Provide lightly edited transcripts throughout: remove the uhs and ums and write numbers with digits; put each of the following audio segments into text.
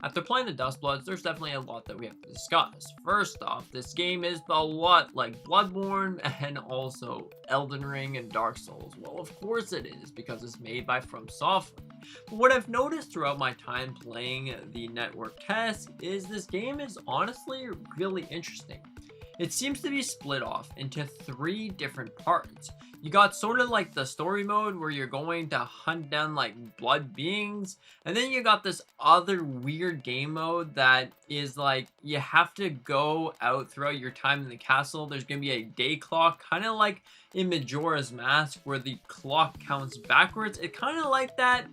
After playing the Duskbloods, there's definitely a lot that we have to discuss. First off, this game is a lot like Bloodborne and also Elden Ring and Dark Souls. Well, of course it is, because it's made by From Software. But what I've noticed throughout my time playing the network test is this game is honestly really interesting. It seems to be split off into three different parts. You got sort of like the story mode where you're going to hunt down like blood beings, and then you got this other weird game mode that is like you have to go out throughout your time in the castle. There's gonna be a day clock, kind of like in Majora's Mask where the clock counts backwards. It kind of like that,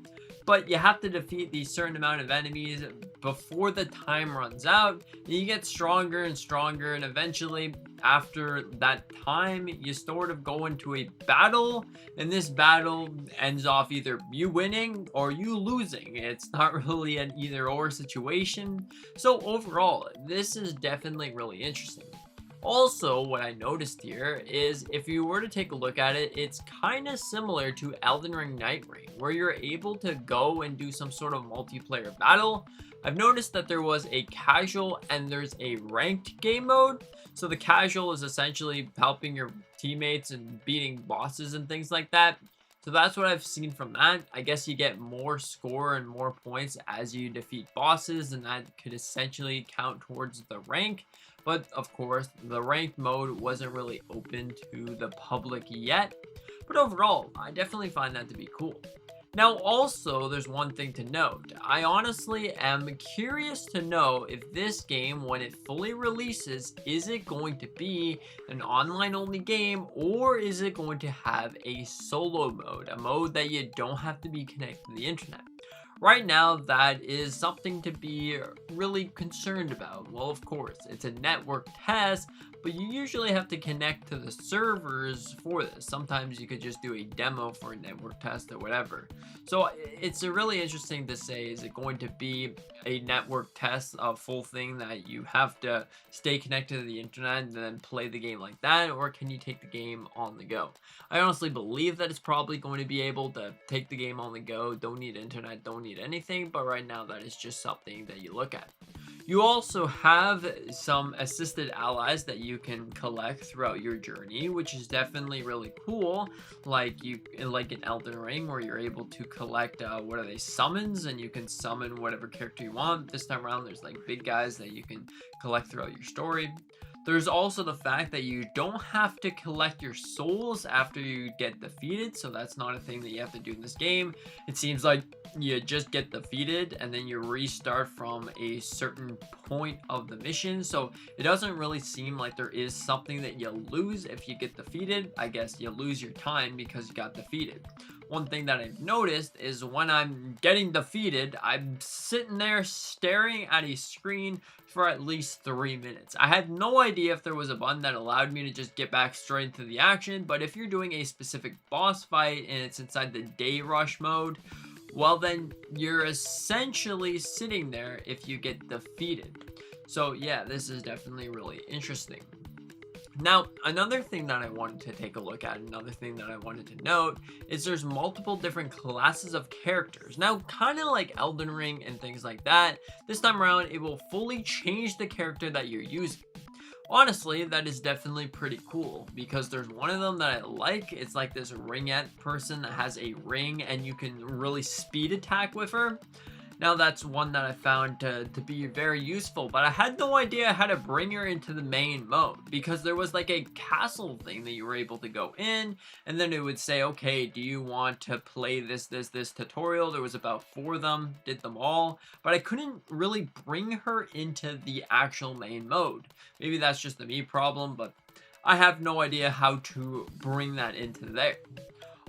but you have to defeat these certain amount of enemies before the time runs out. You get stronger and stronger, and eventually after that time you sort of go into a battle, and this battle ends off either you winning or you losing. It's not really an either or situation. So overall, this is definitely really interesting. Also, what I noticed here is if you were to take a look at it, it's kind of similar to Elden Ring Night Ring, where you're able to go and do some sort of multiplayer battle. I've noticed that there was a casual and there's a ranked game mode. So the casual is essentially helping your teammates and beating bosses and things like that. So that's what I've seen from that. I guess you get more score and more points as you defeat bosses, and that could essentially count towards the rank. But of course, the ranked mode wasn't really open to the public yet. But overall, I definitely find that to be cool. Now, also, there's one thing to note. I honestly am curious to know if this game, when it fully releases, is it going to be an online-only game, or is it going to have a solo mode, a mode that you don't have to be connected to the internet? Right now, that is something to be really concerned about. Well, of course, it's a network test, but you usually have to connect to the servers for this. Sometimes you could just do a demo for a network test or whatever. So it's really interesting to say, is it going to be a network test, a full thing that you have to stay connected to the internet and then play the game like that, or can you take the game on the go? I honestly believe that it's probably going to be able to take the game on the go. Don't need internet, don't need anything, but right now that is just something that you look at. You also have some assisted allies that you can collect throughout your journey, which is definitely really cool. Like in Elden Ring, where you're able to collect what are they, summons, and you can summon whatever character you want. This time around, there's like big guys that you can collect throughout your story. There's also the fact that you don't have to collect your souls after you get defeated, so that's not a thing that you have to do in this game. It seems like you just get defeated and then you restart from a certain point of the mission, so it doesn't really seem like there is something that you lose if you get defeated. I guess you lose your time because you got defeated. One thing that I've noticed is when I'm getting defeated, I'm sitting there staring at a screen for at least 3 minutes. I had no idea if there was a button that allowed me to just get back straight into the action, but if you're doing a specific boss fight and it's inside the day rush mode, well then you're essentially sitting there if you get defeated. So yeah, this is definitely really interesting. Now, another thing that I wanted to take a look at, another thing that I wanted to note, is there's multiple different classes of characters. Now, kind of like Elden Ring and things like that, this time around, it will fully change the character that you're using. Honestly, that is definitely pretty cool, because there's one of them that I like. It's like this ringette person that has a ring, and you can really speed attack with her. Now that's one that I found to be very useful, but I had no idea how to bring her into the main mode, because there was like a castle thing that you were able to go in, and then it would say, okay, do you want to play this tutorial? There was about 4 of them, did them all, but I couldn't really bring her into the actual main mode. Maybe that's just a me problem, but I have no idea how to bring that into there.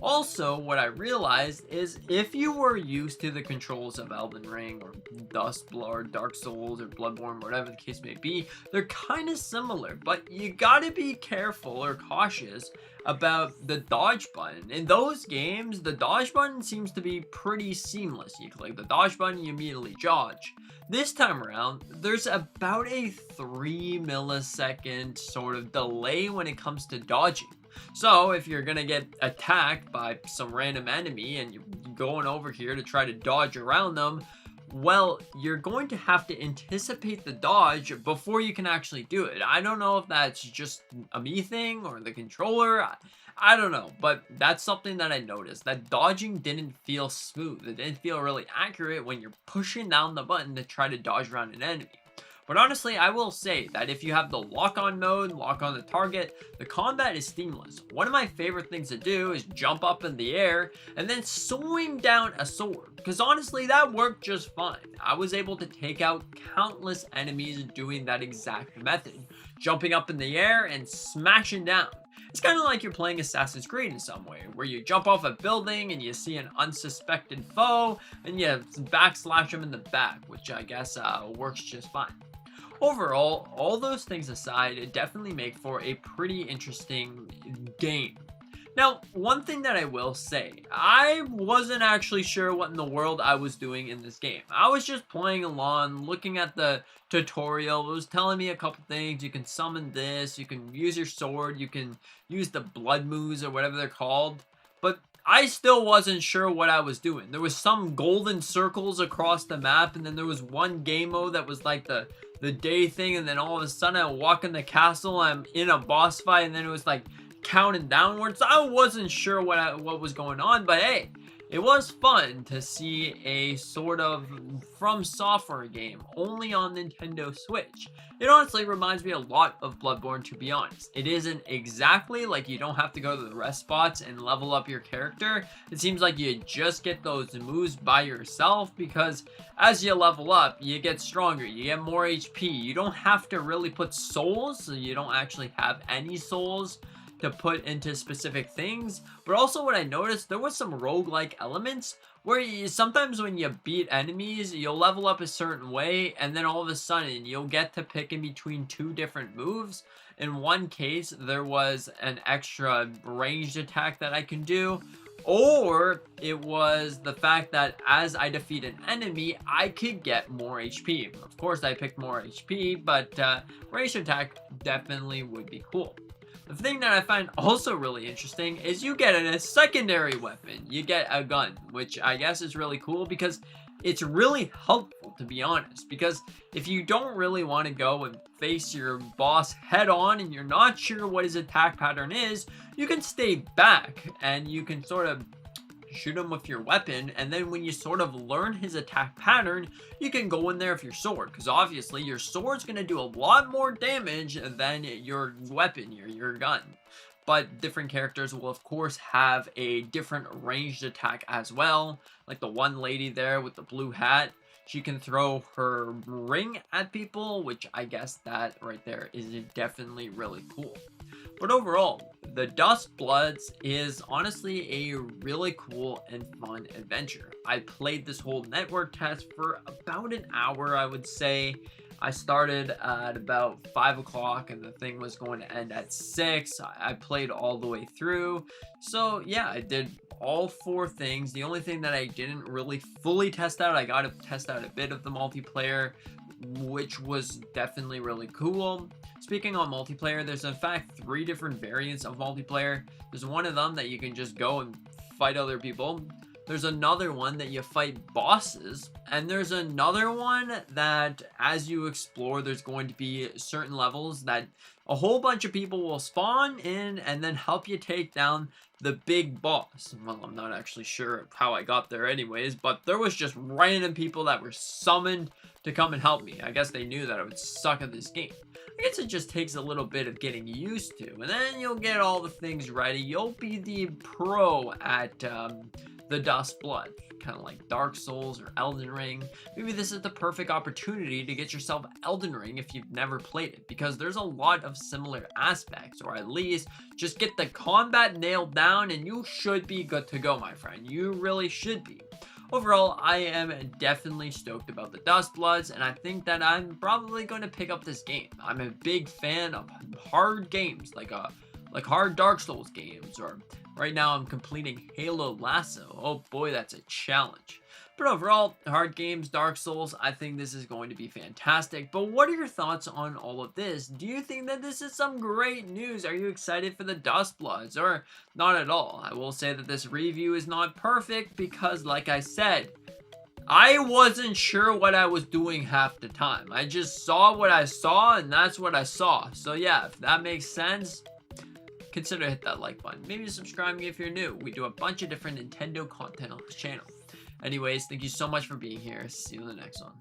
Also, what I realized is if you were used to the controls of Elden Ring or Duskbloods or Dark Souls or Bloodborne, whatever the case may be, they're kind of similar, but you gotta be careful or cautious about the dodge button. In those games, the dodge button seems to be pretty seamless. You click the dodge button, you immediately dodge. This time around, there's about a 3 millisecond sort of delay when it comes to dodging. So if you're gonna get attacked by some random enemy and you're going over here to try to dodge around them, Well, you're going to have to anticipate the dodge before you can actually do it. I don't know if that's just a me thing or the controller. I don't know, but that's something that I noticed. That dodging didn't feel smooth. It didn't feel really accurate when you're pushing down the button to try to dodge around an enemy. But honestly, I will say that if you have the lock-on mode, lock on the target, the combat is seamless. One of my favorite things to do is jump up in the air and then swing down a sword. Because honestly, that worked just fine. I was able to take out countless enemies doing that exact method. Jumping up in the air and smashing down. It's kind of like you're playing Assassin's Creed in some way, where you jump off a building and you see an unsuspected foe and you backslash them in the back, which I guess works just fine. Overall, all those things aside, it definitely make for a pretty interesting game. Now, one thing that I will say, I wasn't actually sure what in the world I was doing in this game. I was just playing along, looking at the tutorial. It was telling me a couple things. You can summon this, you can use your sword, you can use the blood moves or whatever they're called. But I still wasn't sure what I was doing. There was some golden circles across the map, and then there was one game mode that was like the day thing, and then all of a sudden I walk in the castle, I'm in a boss fight, and then it was like counting downwards. I wasn't sure what was going on, but hey, it was fun to see a sort of From Software game only on Nintendo Switch. It honestly reminds me a lot of Bloodborne, to be honest. It isn't exactly like you don't have to go to the rest spots and level up your character. It seems like you just get those moves by yourself, because as you level up, you get stronger, you get more HP. You don't have to really put souls, so you don't actually have any souls to put into specific things. But also what I noticed, there was some roguelike elements where sometimes when you beat enemies, you'll level up a certain way, and then all of a sudden you'll get to pick in between two different moves. In one case, there was an extra ranged attack that I can do, or it was the fact that as I defeat an enemy, I could get more HP. Of course, I picked more HP, but ranged attack definitely would be cool. The thing that I find also really interesting is you get a secondary weapon. You get a gun, which I guess is really cool because it's really helpful, to be honest. Because if you don't really want to go and face your boss head on and you're not sure what his attack pattern is, you can stay back and you can sort of shoot him with your weapon, and then when you sort of learn his attack pattern, you can go in there with your sword, because obviously your sword's going to do a lot more damage than your weapon, your gun. But different characters will of course have a different ranged attack as well. Like the one lady there with the blue hat, she can throw her ring at people, which I guess that right there is definitely really cool. But overall, the Duskbloods is honestly a really cool and fun adventure. I played this whole network test for about an hour, I would say. I started at about 5 o'clock and the thing was going to end at 6. I played all the way through. So yeah, I did all 4 things. The only thing that I didn't really fully test out, I got to test out a bit of the multiplayer, which was definitely really cool. Speaking on multiplayer, there's in fact 3 different variants of multiplayer. There's one of them that you can just go and fight other people. There's another one that you fight bosses, and there's another one that as you explore, there's going to be certain levels that a whole bunch of people will spawn in and then help you take down the big boss. Well, I'm not actually sure how I got there anyways, but there was just random people that were summoned to come and help me. I guess they knew that I would suck at this game. I guess it just takes a little bit of getting used to, and then you'll get all the things ready. You'll be the pro at the Duskbloods, kind of like Dark Souls or Elden Ring. Maybe this is the perfect opportunity to get yourself Elden Ring if you've never played it, because there's a lot of similar aspects, or at least just get the combat nailed down and you should be good to go, my friend. You really should be. Overall, I am definitely stoked about the Duskbloods, and I think that I'm probably going to pick up this game. I'm a big fan of hard games, like hard Dark Souls games, or right now I'm completing Halo Lasso. Oh boy, that's a challenge. But overall, hard games, Dark Souls, I think this is going to be fantastic. But what are your thoughts on all of this? Do you think that this is some great news? Are you excited for the Duskbloods, or not at all? I will say that this review is not perfect because, like I said, I wasn't sure what I was doing half the time. I just saw what I saw, and that's what I saw. So yeah, if that makes sense, consider hit that like button. Maybe subscribe if you're new. We do a bunch of different Nintendo content on this channel. Anyways, thank you so much for being here. See you in the next one.